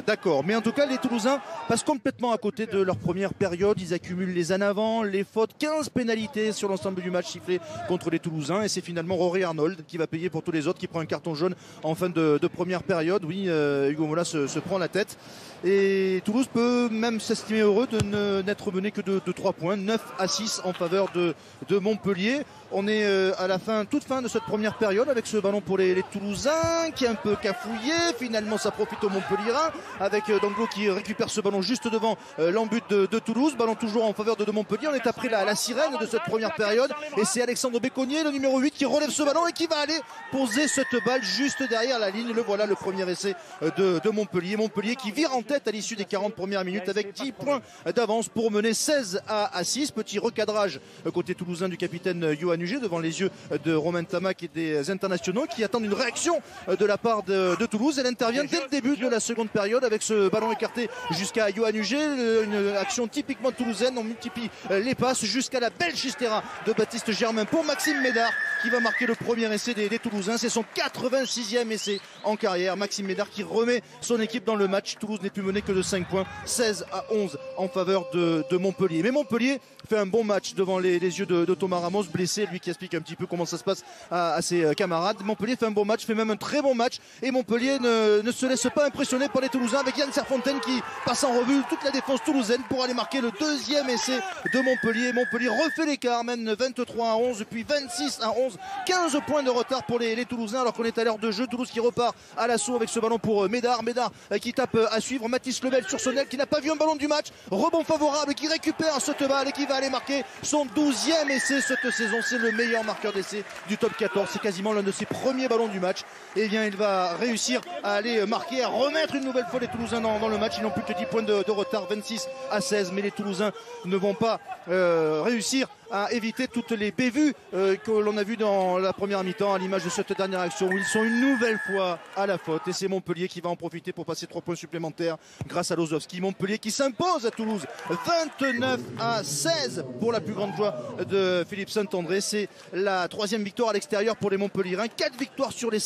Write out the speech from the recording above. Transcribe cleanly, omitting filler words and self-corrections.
D'accord, mais en tout cas les Toulousains passent complètement à côté de leur première période. Ils accumulent les en avant, les fautes, 15 pénalités sur l'ensemble du match sifflé contre les Toulousains, et c'est finalement Rory Arnold qui va payer pour tous les autres, qui prend un carton jaune en fin de première période. Oui, Hugo Mola se prend la tête, et Toulouse peut même s'estimer heureux de n'être mené que de 3 points, 9-6 en faveur de Montpellier. On est à la toute fin de cette première période avec ce ballon pour les Toulousains qui est un peu cafouillé. Finalement ça profite au Montpellierin avec Danglo qui récupère ce ballon juste devant l'embut de Toulouse. Ballon toujours en faveur de Montpellier. On est après la sirène de cette première période, et c'est Alexandre Béconnier, le numéro 8, qui relève ce ballon et qui va aller poser cette balle juste derrière la ligne. Le voilà, le premier essai de Montpellier. Montpellier qui vire en tête à l'issue des 40 premières minutes avec 10 points d'avance pour mener 16-6. Petit recadrage côté toulousain du capitaine Yoann Huget devant les yeux de Romain Tamac et des internationaux qui attendent une réaction de la part de Toulouse. Elle intervient dès le début de la seconde période avec ce ballon écarté jusqu'à Yoann Huget, une action typiquement toulousaine. On multiplie les passes jusqu'à la belle chistera de Baptiste Germain pour Maxime Médard qui va marquer le premier essai des Toulousains. C'est son 86e essai en carrière. Maxime Médard qui remet son équipe dans le match. Toulouse n'est plus mené que de 5 points, 16-11 en faveur de Montpellier. Mais Montpellier fait un bon match devant les yeux de Thomas Ramos, blessé, lui qui explique un petit peu comment ça se passe à ses camarades. Montpellier fait un bon match, fait même un très bon match, et Montpellier ne se laisse pas impressionner par les Toulousains avec Yann Serfontaine qui passe en revue toute la défense toulousaine pour aller marquer le deuxième essai de Montpellier. Montpellier refait l'écart, mène 23-11 puis 26-11, 15 points de retard pour les Toulousains alors qu'on est à l'heure de jeu. Toulouse qui repart à l'assaut avec ce ballon pour Médard qui tape à suivre. Mathis Lebel sur Sonnel qui n'a pas vu un ballon du match, rebond favorable, qui récupère cette balle et qui va aller marquer son 12e essai cette saison. C'est le meilleur marqueur d'essai du top 14, c'est quasiment l'un de ses premiers ballons du match. Et bien il va réussir à aller marquer, à remettre une nouvelle fois les Toulousains dans le match. Ils n'ont plus que 10 points de retard, 26-16, mais les Toulousains ne vont pas réussir à éviter toutes les bévues que l'on a vues dans la première mi-temps, à l'image de cette dernière action où ils sont une nouvelle fois à la faute, et c'est Montpellier qui va en profiter pour passer 3 points supplémentaires grâce à Lozowski. Montpellier qui s'impose à Toulouse 29-16 pour la plus grande joie de Philippe Saint-André. C'est la 3e victoire à l'extérieur pour les Montpelliérains, 4 victoires sur les